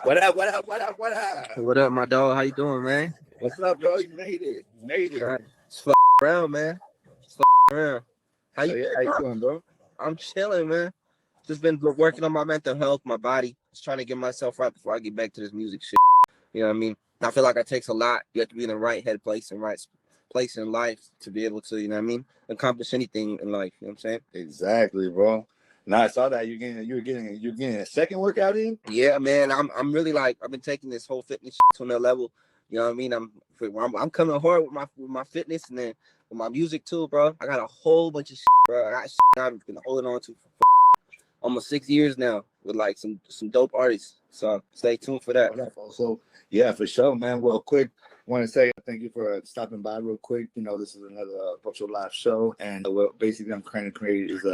What up? What up? What up? What up? What up, my dog? How you doing, man? What's up, bro? You made it. You made it. It's around, man. It's around. So yeah, how you doing, bro? I'm chilling, man. Just been working on my mental health, my body. Just trying to get myself right before I get back to this music shit. You know what I mean? I feel like it takes a lot. You have to be in the right head place and right place in life to be able to, you know what I mean, accomplish anything in life. You know what I'm saying? Exactly, bro. Now I saw that you're getting a second workout in. Yeah, man. I'm really like I've been taking this whole fitness shit to another level. You know what I mean? I'm coming hard with my fitness and then with my music too, bro. I got a whole bunch of shit, bro. I got shit I've been holding on to for almost 6 years now with like some dope artists. So stay tuned for that. So yeah, for sure, man. Well, quick, want to say thank you for stopping by real quick. You know, this is another Pocho Live show, and what basically I'm trying to create is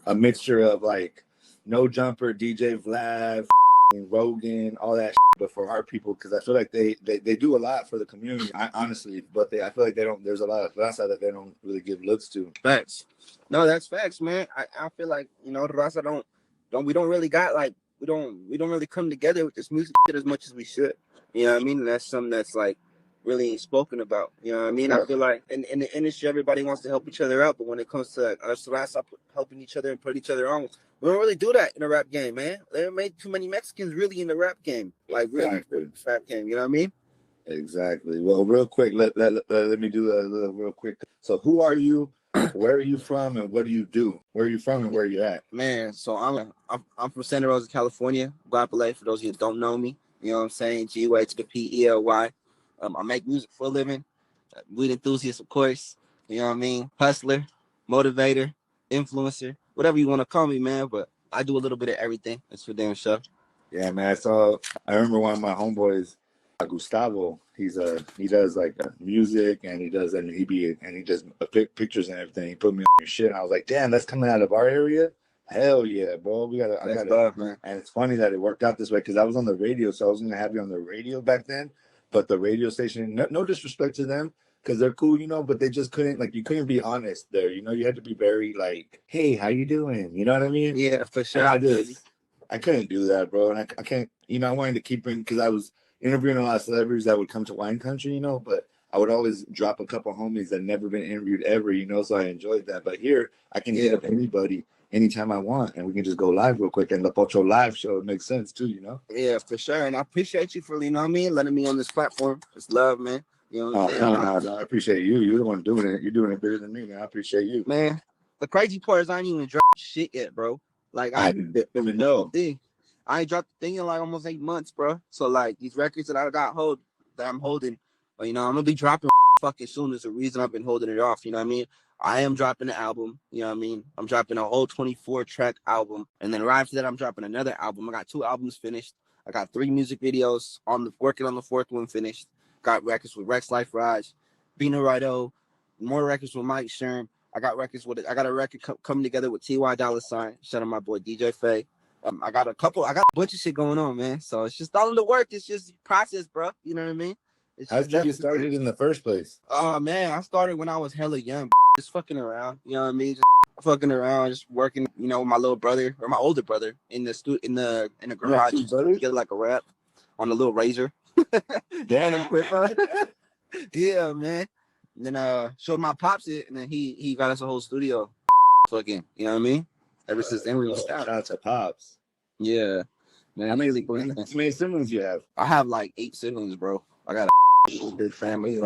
a mixture of like No Jumper, DJ Vlad, Rogan, all that shit, but for our people, because I feel like they do a lot for the community, honestly, but I feel like they don't. There's a lot of raza that they don't really give looks to. Facts. No, that's facts, man. I feel like, you know, the raza we don't really got like we don't really come together with this music shit as much as we should. You know what I mean? And that's something that's like really spoken about. You know what I mean? I feel like in the industry everybody wants to help each other out, but when it comes to like, us raza helping each other and put each other on, we don't really do that in the rap game, man. There ain't too many Mexicans really in the rap game, like really rap game. You know what I mean? Exactly. Well, real quick, let me do a little real quick. So, who are you? Where are you from, and what do you do? Where are you from, and where are you at? Man, so I'm from Santa Rosa, California, Guapely. For those of you that don't know me, you know what I'm saying? G-Way to the P-E-L-Y. I make music for a living. Weed enthusiast, of course. You know what I mean? Hustler, motivator, influencer, whatever you want to call me, man. But I do a little bit of everything. That's for damn sure. Yeah, man. So I remember one of my homeboys, Gustavo. He does like music, and he does pictures and everything. He put me on your shit, and I was like, damn, that's coming out of our area. Hell yeah, bro. I got love, man. And it's funny that it worked out this way because I was on the radio, so I was gonna have you on the radio back then. But the radio station, no disrespect to them, because they're cool, you know, but they just couldn't, like, you couldn't be honest there, you know. You had to be very like, hey, how you doing? You know what I mean? Yeah, for sure. I couldn't do that, bro, and I can't. You know, I wanted to keep in because I was interviewing a lot of celebrities that would come to wine country, you know, but I would always drop a couple homies that never been interviewed ever, you know, so I enjoyed that. But here, I can hit up anybody anytime I want, and we can just go live real quick. And the Pocho Live show, it makes sense too, you know. Yeah, for sure. And I appreciate you for, you know what I mean, letting me on this platform. It's love, man. You know what I'm saying? I appreciate you. You're the one doing it. You're doing it bigger than me, man. I appreciate you, man. The crazy part is I ain't even dropped shit yet, bro. Like I didn't even know. I ain't dropped the thing in like almost 8 months, bro. So like these records that I'm holding, you know, I'm gonna be dropping fucking soon. There's a reason I've been holding it off. You know what I mean? I am dropping an album. You know what I mean? I'm dropping a whole 24 track album, and then right after that, I'm dropping another album. I got 2 albums finished. I got 3 music videos working on the 4th one finished. Got records with Rex Life Raj, Bina Rido, more records with Mike Sherm. I got a record coming together with T.Y. Dollar Sign. Shout out my boy DJ Faye. I got a bunch of shit going on, man. So it's just all in the work. It's just process, bro. You know what I mean? How did you get started in the first place? Oh man, I started when I was hella young, just fucking around. You know what I mean? Just fucking around, just working. You know, with my little brother or my older brother in the garage. Get like a rap on the little Razor. Damn, yeah, man. And then showed my pops it, and then he got us a whole studio. Fucking, you know what I mean? Ever since then we was shout out to pops. Yeah, man. How many siblings you have? I have like 8 siblings, bro. I got a big family.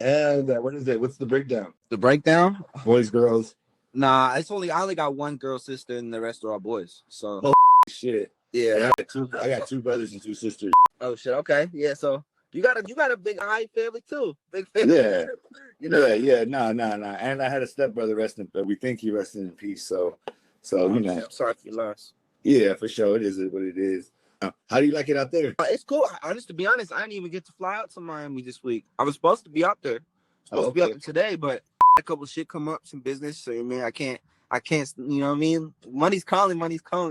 And what is it? What's the breakdown? The breakdown? Boys, girls? Nah, I only got 1 girl sister, and the rest are all boys. So shit. Yeah. I got 2 brothers and 2 sisters. Oh shit. Okay. Yeah. So you got a big high family too. Big family. Yeah. You know. Yeah. No. And I had a stepbrother but we think he rested in peace. So you know. I'm sorry for your loss. Yeah, for sure. It is what it is. How do you like it out there? It's cool. To be honest, I didn't even get to fly out to Miami this week. I was supposed to be out there. To be out there today, but a couple of shit come up, some business. So I mean, I can't. You know what I mean? Money's calling.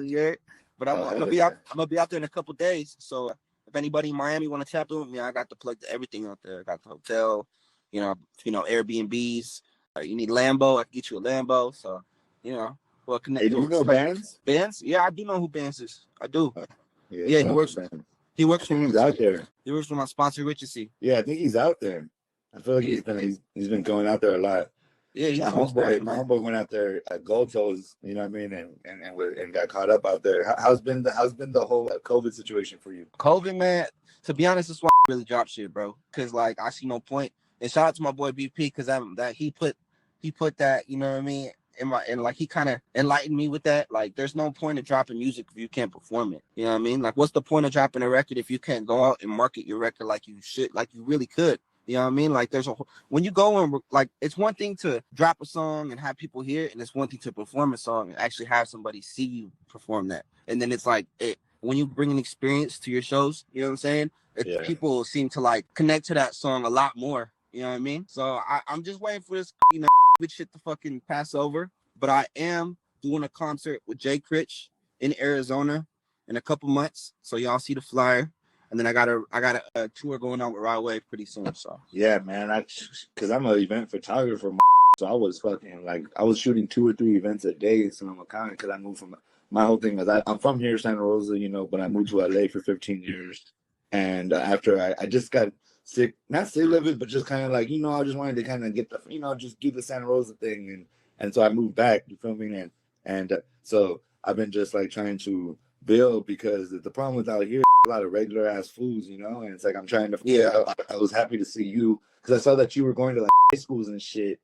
Yeah. But I'm gonna be out. I'm gonna be out there in a couple of days. So if anybody in Miami want to tap in with me, I got the plug to everything out there. I got the hotel. You know, Airbnbs. You need Lambo? I can get you a Lambo. So, you know, well, connect. Hey, do you know Bands? Bands? Yeah, I do know who Bands is. I do. Yeah, he works. Man. He works for He's out there. He works for my sponsor, Richardson. Yeah, I think he's out there. I feel like he's been going out there a lot. Yeah, he's My homeboy went out there at Gold Toes, you know what I mean, and got caught up out there. How's been the whole COVID situation for you? COVID, man. To be honest, that's why I really dropped shit, bro. Cause like I see no point. And shout out to my boy BP, cause that he put that, you know what I mean, and like he kind of enlightened me with that. Like, there's no point in dropping music if you can't perform it. You know what I mean? Like, what's the point of dropping a record if you can't go out and market your record like you should, like you really could? You know what I mean? Like, when you go and like, it's one thing to drop a song and have people hear it, and it's one thing to perform a song and actually have somebody see you perform that. And then it's like when you bring an experience to your shows, you know what I'm saying? People seem to like connect to that song a lot more. You know what I mean? So I'm just waiting for this, shit to fucking pass over. But I am doing a concert with Jay Critch in Arizona in a couple months. So y'all see the flyer. And then I got a tour going on with Rodway pretty soon. So yeah, man, because I'm an event photographer, so I was fucking like I was shooting 2 or 3 events a day. So I'm accounting because I moved from my whole thing is I'm from here, Santa Rosa, but I moved to LA for 15 years, and after I just got sick, not sick of it, but just kind of like I just wanted to kind of get the just do the Santa Rosa thing, and so I moved back. You feel me? And so I've been just like trying to build because the problem with out here a lot of regular ass foods, and it's like I'm trying to. Yeah, I was happy to see you because I saw that you were going to like high schools and shit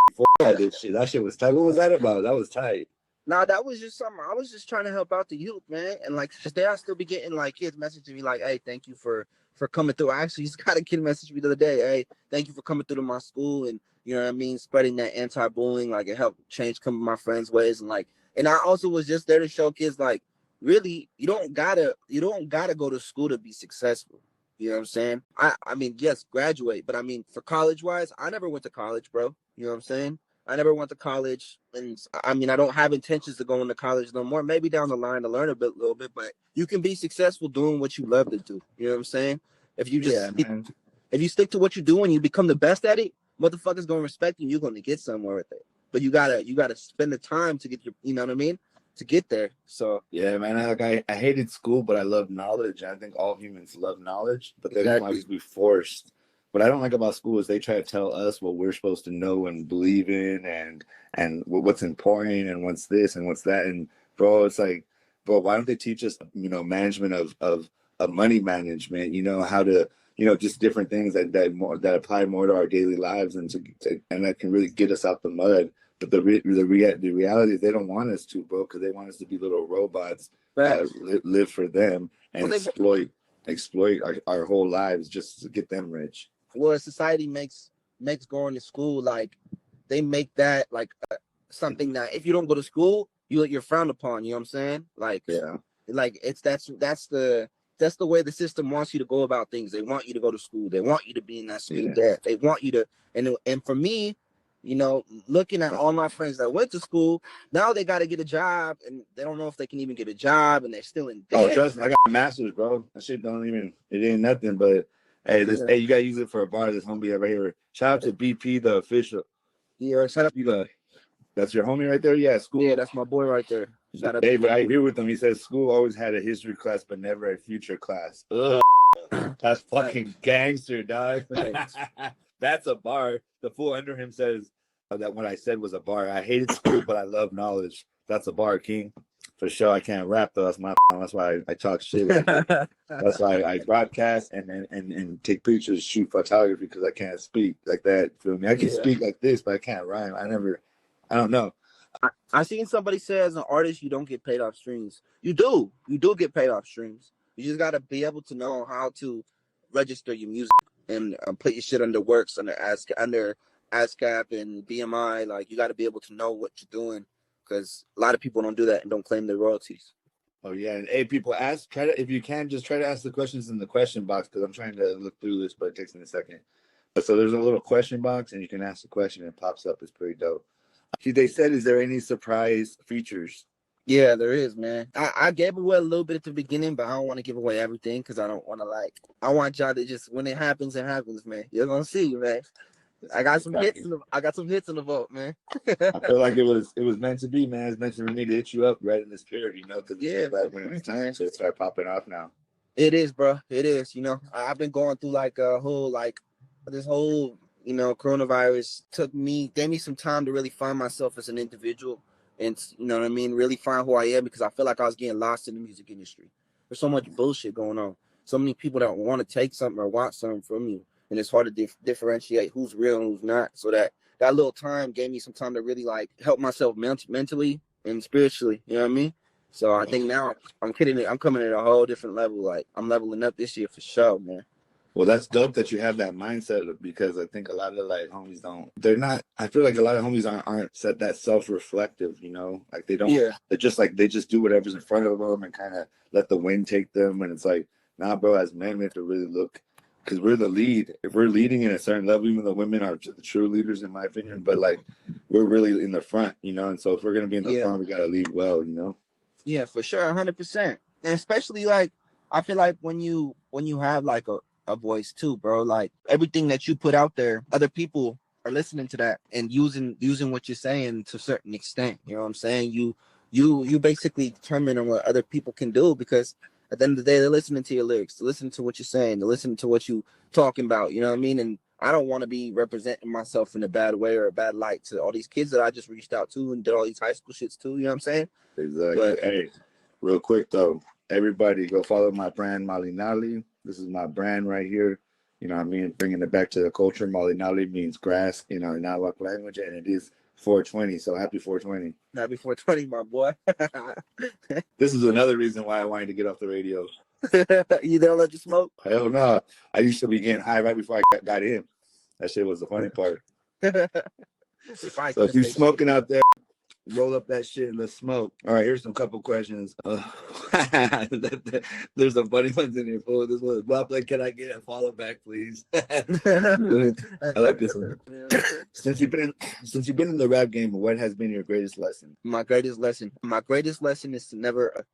before I did shit. That shit was tight. What was that about? That was tight. Nah, that was just something. I was just trying to help out the youth, man. And like today, I still be getting like kids messaging me like, "Hey, thank you for coming through." I actually just got a kid message me the other day. "Hey, thank you for coming through to my school and you know what I mean, spreading that anti-bullying. Like it helped change some of my friends' ways and I also was just there to show kids like, really, you don't gotta go to school to be successful. You know what I'm saying? I mean, yes, graduate, but I mean, for college wise, I never went to college, bro. You know what I'm saying? I never went to college, and I mean, I don't have intentions to go into college no more. Maybe down the line to learn a little bit, but you can be successful doing what you love to do. You know what I'm saying? If you just if you stick to what you do and you become the best at it, motherfuckers gonna respect you. You're gonna get somewhere with it. But you gotta spend the time to get your, you know what I mean, to get there. So yeah, man. I hated school, but I love knowledge. I think all humans love knowledge, but they're going to be forced. What I don't like about school is they try to tell us what we're supposed to know and believe in, and what's important and what's this and what's that. And bro, it's like, bro, why don't they teach us, management of money management? How to, just different things that apply more to our daily lives and and that can really get us out the mud. But the reality is they don't want us to, bro, because they want us to be little robots that live for them and exploit our whole lives just to get them rich. Well, society makes going to school like they make that like something that if you don't go to school, you're frowned upon. You know what I'm saying? Like, yeah, like that's the way the system wants you to go about things. They want you to go to school. They want you to be in that school. Yeah. They want you to, and for me, looking at all my friends that went to school, now they got to get a job, and they don't know if they can even get a job, and they're still in debt. Oh, trust me, I got a master's, bro. That shit it ain't nothing, but hey, hey, you gotta use it for a bar. This homie right here. Shout out to BP, the official. Yeah, shout out. That's your homie right there? Yeah, school. Yeah, that's my boy right there. Shout out. Hey, but I agree with him. He says school always had a history class, but never a future class. Ugh. That's fucking gangster, dog. That's a bar. The fool under him says that what I said was a bar. I hated school, but I love knowledge. That's a bar, King. For sure, I can't rap though. That's my. That's why I talk shit. That's why I broadcast and take pictures, shoot photography because I can't speak like that. Feel me? I can speak like this, but I can't rhyme. I don't know. I seen somebody say as an artist you don't get paid off streams. You do get paid off streams. You just gotta be able to know how to register your music and put your shit under works under ASCAP and BMI. Like you gotta be able to know what you're doing because a lot of people don't do that and don't claim their royalties. Oh yeah, and hey, people, if you can, just try to ask the questions in the question box because I'm trying to look through this, but it takes me a second. So there's a little question box, and you can ask the question, and it pops up. It's pretty dope. They said, "Is there any surprise features?" Yeah, there is, man. I gave away a little bit at the beginning, but I don't want to give away everything because I don't want to I want y'all to just when it happens, man. You're gonna see, man. I got some hits in the vault, man. I feel like it was meant to be, man. It's meant for me to hit you up right in this period, because it's Yeah, just like when it's time, so it start popping off now. it is, bro. It is. I've been going through like a whole this whole coronavirus gave me some time to really find myself as an individual, and you know what I mean, really find who I am, because I feel like I was getting lost in the music industry. There's so much bullshit going on. So many people that want to take something or want something from you, and it's hard to differentiate who's real and who's not. So that little time gave me some time to really like help myself mentally and spiritually. You know what I mean? So I think now I'm kidding it. I'm coming at a whole different level. Like I'm leveling up this year for sure, man. Well, that's dope that you have that mindset, because I think a lot of like homies don't. They're not. I feel like a lot of homies aren't set that self-reflective. Like they don't. Yeah. They're just like they just do whatever's in front of them and kind of let the wind take them. And it's like, nah, bro. As men, we have to really look, because we're the lead. If we're leading in a certain level, even though women are the true leaders, in my opinion, but like we're really in the front, And so if we're gonna be in the front, we gotta lead well, Yeah, for sure, 100%. And especially like I feel like when you have like a voice too, bro. Like everything that you put out there, other people are listening to that and using what you're saying to a certain extent. You know what I'm saying? You basically determine on what other people can do, because at the end of the day, they're listening to your lyrics, they're listening to what you're saying, they're listening to what you talking about. You know what I mean? And I don't want to be representing myself in a bad way or a bad light to all these kids that I just reached out to and did all these high school shits too. You know what I'm saying? Exactly. But Hey, real quick though, everybody go follow my brand Malinali. This is my brand right here. You know what I mean? Bringing it back to the culture. Malinali means grass, in Nahuatl language, and it is 420. So happy 420. happy 420, my boy. This is another reason why I wanted to get off the radio. You don't let you smoke? Hell no. I used to be getting high right before I got in. That shit was the funny part. So if you're smoking out there, roll up that shit and let's smoke. All right, here's some couple questions. There's some funny ones in here. Fool. This one, Guapely, can I get a follow back, please? I like this one. Since you've been in the rap game, what has been your greatest lesson? My greatest lesson is to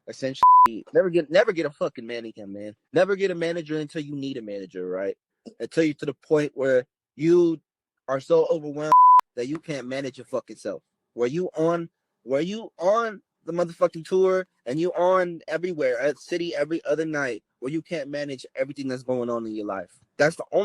essentially never get a fucking manager, man. Never get a manager until you need a manager, right? Until you're to the point where you are so overwhelmed that you can't manage your fucking self. Where you on the motherfucking tour and you on everywhere at city every other night, where you can't manage everything that's going on in your life. That's the only